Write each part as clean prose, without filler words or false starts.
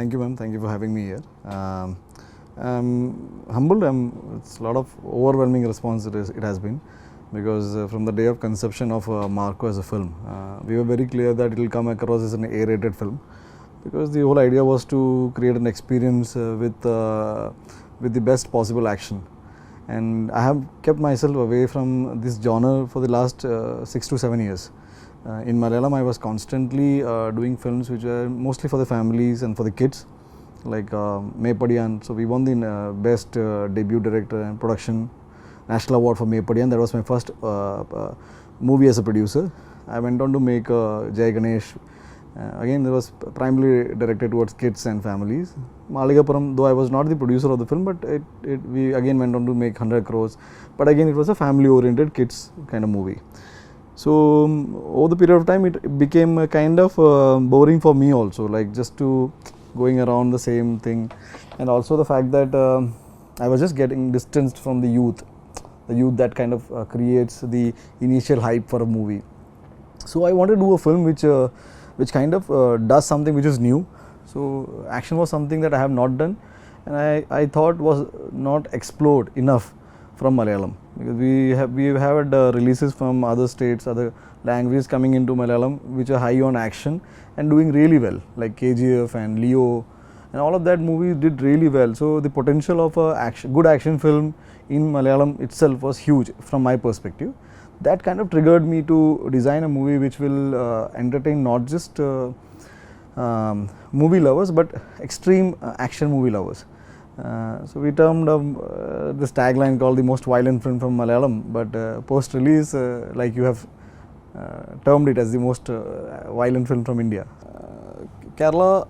Thank you, ma'am. Thank you for having me here. I'm humbled. It's a lot of overwhelming response it has been, because from the day of conception of Marco as a film, we were very clear that it will come across as an A-rated film, because the whole idea was to create an experience with the best possible action. And I have kept myself away from this genre for the last 6 to 7 years. In Malayalam, I was constantly doing films which were mostly for the families and for the kids, like Mepadiyan. So we won the best debut director and production national award for Mepadiyan. That was my first movie as a producer. I went on to make Jai Ganesh. Again, that was primarily directed towards kids and families. Maligapuram, though I was not the producer of the film, but we again went on to make 100 crores. But again, it was a family-oriented kids kind of movie. So over the period of time, it became a kind of boring for me also, like just to going around the same thing, and also the fact that I was just getting distanced from the youth that kind of creates the initial hype for a movie. So I wanted to do a film which kind of does something which is new. So action was something that I have not done, and I thought was not explored enough from Malayalam, because we have had releases from other states, other languages coming into Malayalam which are high on action and doing really well, like KGF and Leo, and all of that movie did really well. So the potential of a good action film in Malayalam itself was huge from my perspective. That kind of triggered me to design a movie which will entertain not just movie lovers, but extreme action movie lovers. So we termed this tagline called the most violent film from Malayalam, but post-release, like you have termed it as the most violent film from India. Kerala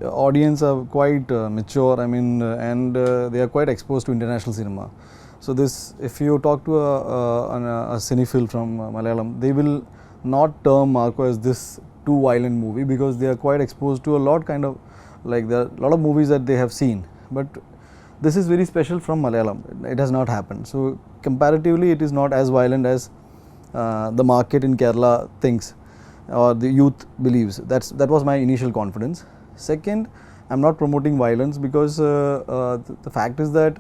audience are quite mature, and they are quite exposed to international cinema. So this, if you talk to a cinephile from Malayalam, they will not term Marco as this too violent movie, because they are quite exposed to a lot there are a lot of movies that they have seen. But this is very special from Malayalam. It has not happened. So comparatively, it is not as violent as the market in Kerala thinks or the youth believes. That was my initial confidence. Second, I'm not promoting violence, because the fact is that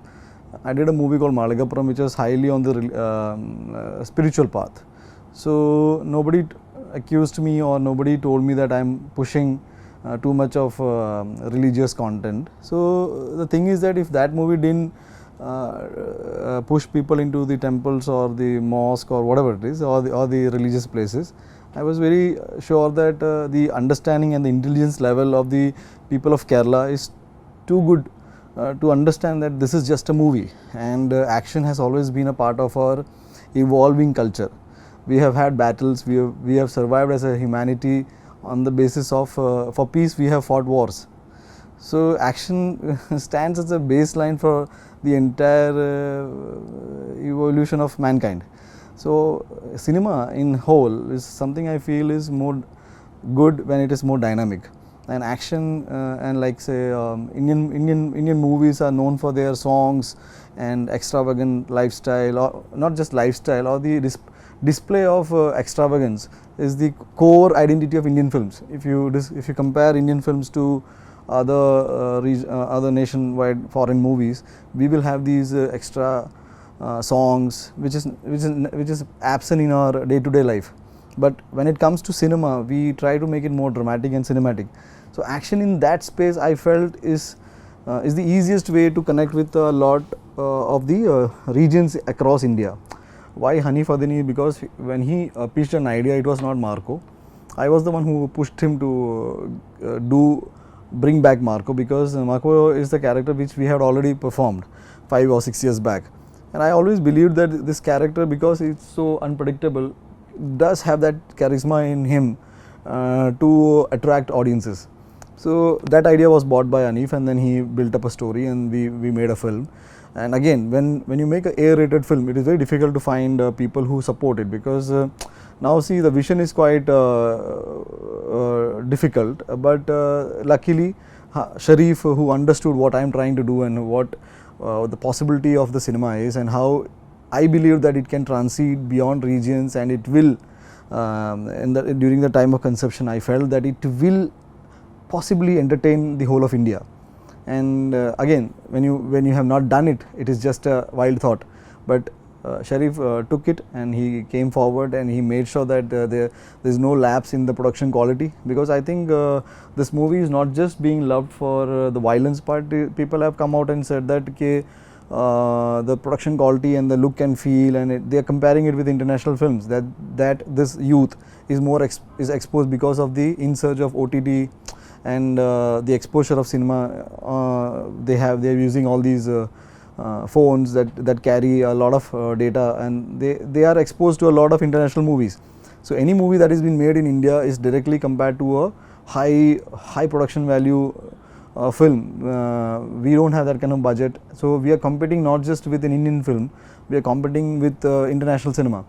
I did a movie called Maligapuram, which was highly on the spiritual path. So nobody accused me or nobody told me that I'm pushing too much of religious content. So the thing is that if that movie didn't push people into the temples or the mosque or whatever it is, or the religious places, I was very sure that the understanding and the intelligence level of the people of Kerala is too good to understand that this is just a movie, and action has always been a part of our evolving culture. We have had battles, we have survived as a humanity on the basis of for peace we have fought wars. So action stands as a baseline for the entire evolution of mankind. So cinema in whole is something I feel is more good when it is more dynamic. And action and like say Indian movies are known for their songs and extravagant lifestyle, or not just lifestyle, or the display of extravagance is the core identity of Indian films. If you compare Indian films to other nationwide foreign movies, we will have these extra songs which is absent in our day-to-day life. But when it comes to cinema, we try to make it more dramatic and cinematic. So action in that space, I felt, is the easiest way to connect with a lot of the regions across India. Why Honey Fadini? Because when he pitched an idea, it was not Marco. I was the one who pushed him to bring back Marco, because Marco is the character which we had already performed 5 or 6 years back. And I always believed that this character, because it's so unpredictable, does have that charisma in him to attract audiences. So that idea was bought by Anif, and then he built up a story, and we made a film. And again, when you make an A-rated film, it is very difficult to find people who support it, because now see, the vision is quite difficult, but luckily Sharif, who understood what I am trying to do and what the possibility of the cinema is, and how I believe that it can transcend beyond regions, and it will during the time of conception I felt that it will possibly entertain the whole of India. And again, when you have not done it, it is just a wild thought. But Sharif took it and he came forward and he made sure that there is no lapse in the production quality, because I think this movie is not just being loved for the violence part. People have come out and said that the production quality and the look and feel, and they are comparing it with international films, that this youth is more is exposed because of the insurge of OTT and the exposure of cinema. They are using all these phones that carry a lot of data, and they are exposed to a lot of international movies. So any movie that is being made in India is directly compared to a high production value film. We don't have that kind of budget, so we are competing not just with an Indian film, we are competing with international cinema.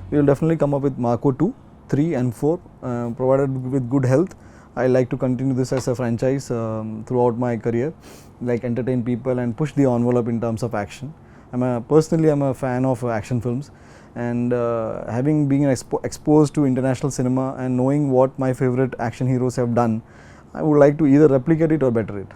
We will definitely come up with Marco 2, 3 and 4, provided with good health. I like to continue this as a franchise throughout my career, like entertain people and push the envelope in terms of action. Personally I'm a fan of action films, and having been exposed to international cinema and knowing what my favorite action heroes have done, I would like to either replicate it or better it.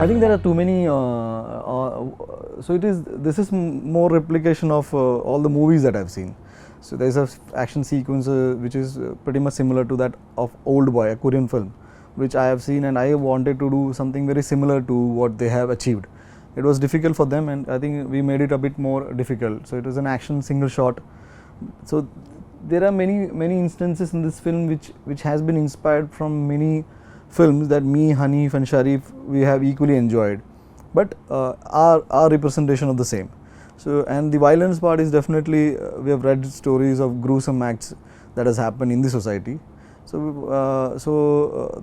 I think there are too many, so this is more replication of all the movies that I've seen. So there is a action sequence which is pretty much similar to that of Old Boy, a Korean film, which I have seen, and I wanted to do something very similar to what they have achieved. It was difficult for them, and I think we made it a bit more difficult. So it was an action single shot. So there are many instances in this film which has been inspired from many films that me, Hanif and Sharif, we have equally enjoyed, but our representation of the same. So, and the violence part is definitely, we have read stories of gruesome acts that has happened in the society. So,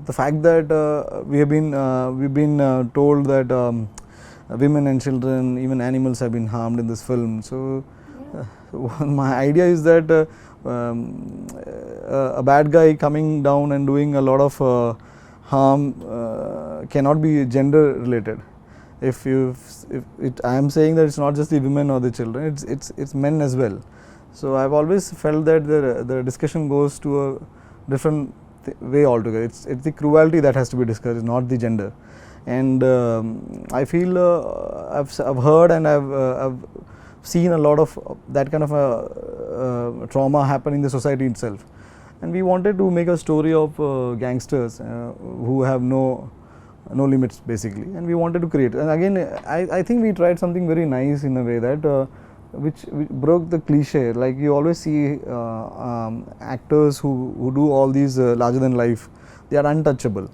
the fact that we've been told that women and children, even animals have been harmed in this film. So, my idea is that a bad guy coming down and doing a lot of harm cannot be gender related. I am saying that it's not just the women or the children, it's men as well. So I've always felt that the discussion goes to a different way altogether. It's the cruelty that has to be discussed, not the gender. And I feel I've heard and I've seen a lot of that kind of trauma happen in the society itself. And we wanted to make a story of gangsters who have no limits basically, and we wanted to create. And again, I think we tried something very nice in a way that which broke the cliche. Like you always see actors who do all these larger than life, they are untouchable.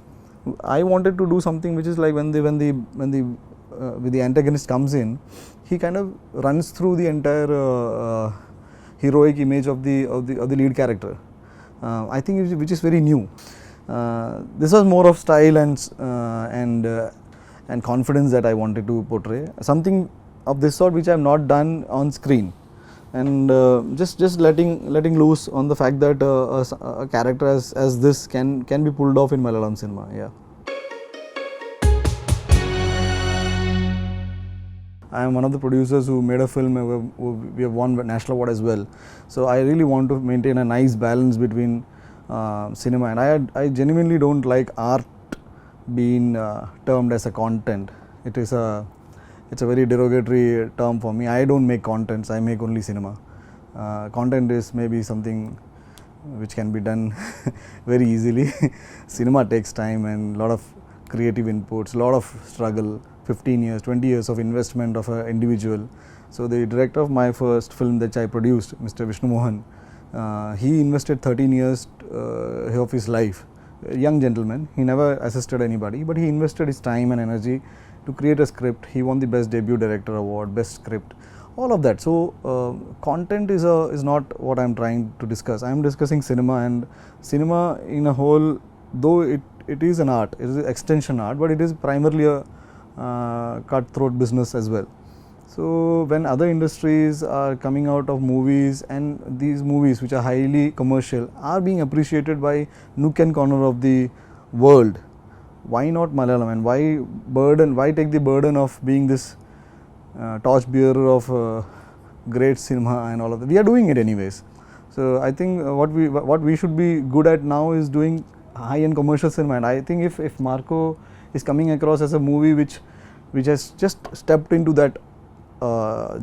I wanted to do something which is like when the antagonist comes in, he kind of runs through the entire heroic image of the lead character. I think which is very new. This was more of style and confidence that I wanted to portray. Something of this sort which I have not done on screen, and just letting loose on the fact that a character as this can be pulled off in Malayalam cinema. Yeah. I am one of the producers who made a film. We have won national award as well. So I really want to maintain a nice balance between cinema, and I genuinely don't like art being termed as a content. It's a very derogatory term for me. I don't make contents, I make only cinema. Content is maybe something which can be done very easily. Cinema takes time and a lot of creative inputs, a lot of struggle, 15 years, 20 years of investment of an individual. So the director of my first film that I produced, Mr. Vishnu Mohan, he invested 13 years of his life. A young gentleman, he never assisted anybody, but he invested his time and energy to create a script. He won the best debut director award, best script, all of that. So content is not what I am trying to discuss. I am discussing cinema, and cinema in a whole, though it is an art, it is an extension art, but it is primarily a cutthroat business as well. So when other industries are coming out of movies, and these movies which are highly commercial are being appreciated by nook and corner of the world, why not Malayalam, and why take the burden of being this torchbearer of great cinema and all of that. We are doing it anyways. So I think what we should be good at now is doing high-end commercial cinema, and I think if Marco is coming across as a movie which has just stepped into that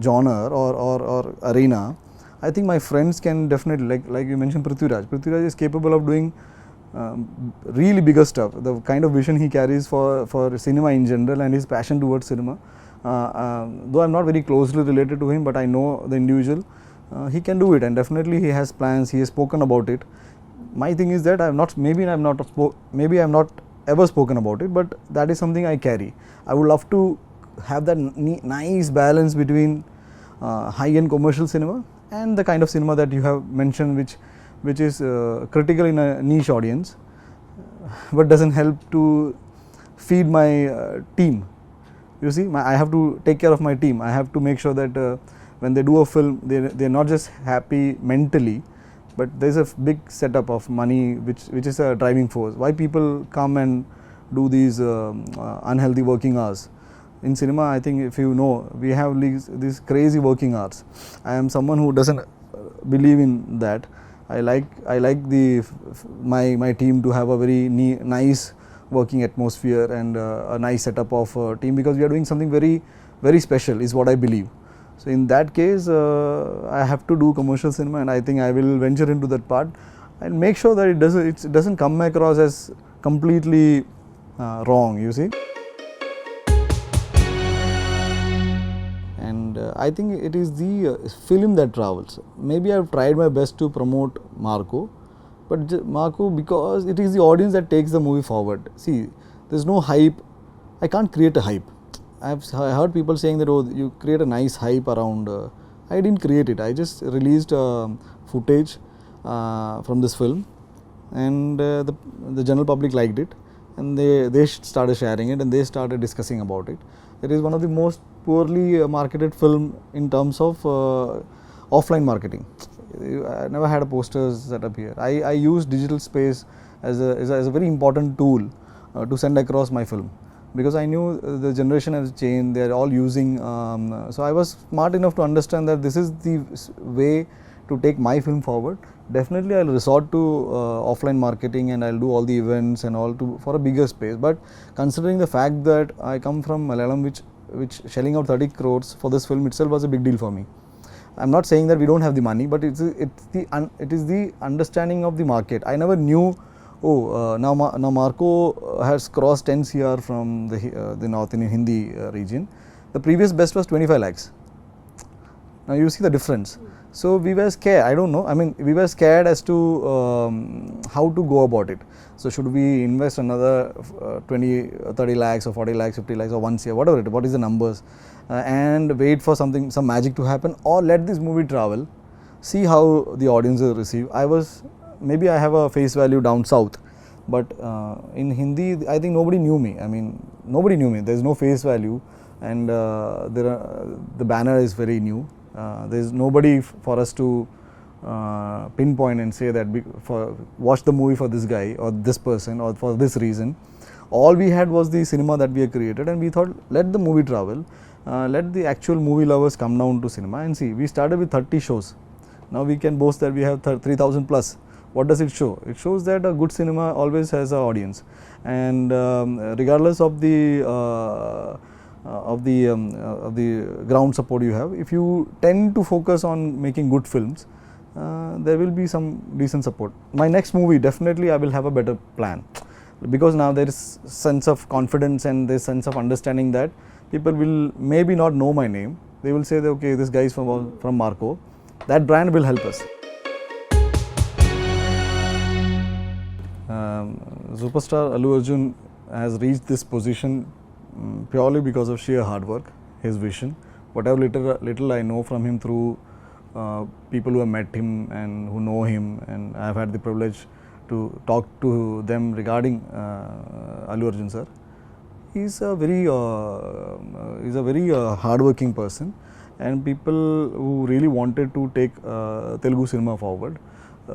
genre or arena, I think my friends can definitely, like you mentioned, Prithviraj is capable of doing really bigger stuff. The kind of vision he carries for cinema in general and his passion towards cinema, though I'm not very closely related to him, but I know the individual, he can do it, and definitely he has plans, he has spoken about it. My thing is that maybe I'm not ever spoken about it, but that is something I carry. I would love to have that nice balance between high-end commercial cinema and the kind of cinema that you have mentioned, which is critical in a niche audience, but doesn't help to feed my team. You see, I have to take care of my team. I have to make sure that when they do a film, they're not just happy mentally, but there's a big setup of money which is a driving force. Why people come and do these unhealthy working hours. In cinema, I think, if you know, we have these crazy working hours. I am someone who doesn't believe in that. I like my team to have a very nice working atmosphere and a nice setup of a team, because we are doing something very, very special, is what I believe. So in that case, I have to do commercial cinema, and I think I will venture into that part and make sure that it doesn't come across as completely wrong, you see. And I think it is the film that travels. Maybe I have tried my best to promote Marco, but Marco, because it is the audience that takes the movie forward. See, there's no hype. I can't create a hype. I heard people saying that, oh, you create a nice hype around. I didn't create it. I just released footage from this film, and the general public liked it, and they started sharing it, and they started discussing about it. It is one of the most poorly marketed film in terms of offline marketing. I never had a poster set up here. I use digital space as a very important tool to send across my film, because I knew the generation has changed. They are all using. So I was smart enough to understand that this is the way to take my film forward. Definitely, I'll resort to offline marketing, and I'll do all the events and all for a bigger space. But considering the fact that I come from Malayalam, which shelling out 30 crores for this film itself was a big deal for me. I'm not saying that we don't have the money, but it is the understanding of the market. I never knew. Now Marco has crossed 10 CR from the North Indian Hindi region. The previous best was 25 lakhs. Now you see the difference. So we were scared. I don't know. I mean, we were scared as to how to go about it. So should we invest another 20, 30 lakhs or 40 lakhs, 50 lakhs or 1 CR, whatever it is, what is the numbers, and wait for some magic to happen, or let this movie travel, see how the audience will receive. Maybe I have a face value down south, but in Hindi, I think nobody knew me. I mean, nobody knew me. There's no face value, and the banner is very new. There's nobody for us to pinpoint and say that watch the movie for this guy or this person or for this reason. All we had was the cinema that we had created, and we thought, let the movie travel, let the actual movie lovers come down to cinema and see. We started with 30 shows. Now we can boast that we have 3,000 plus. What does it show? It shows that a good cinema always has an audience, and regardless of the ground support you have, if you tend to focus on making good films, there will be some decent support. My next movie, definitely I will have a better plan, because now there is sense of confidence and this sense of understanding that people will maybe not know my name. They will say that, okay, this guy is from Marco. That brand will help us. Superstar Allu Arjun has reached this position purely because of sheer hard work, his vision. Whatever little I know from him through people who have met him and who know him, and I have had the privilege to talk to them regarding Allu Arjun sir. He's a very hardworking person, and people who really wanted to take Telugu cinema forward.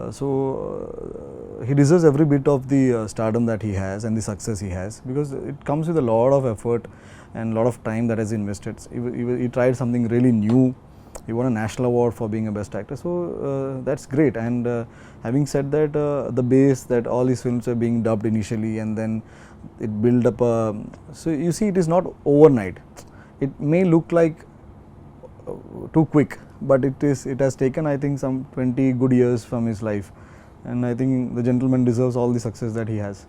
So he deserves every bit of the stardom that he has and the success he has, because it comes with a lot of effort and a lot of time that has invested. He tried something really new, He won a national award for being a best actor. So that's great. And having said that, the base that all his films are being dubbed initially, and then it build up. So you see, it is not overnight. It may look like too quick, but it has taken, I think, some 20 good years from his life, and I think the gentleman deserves all the success that he has.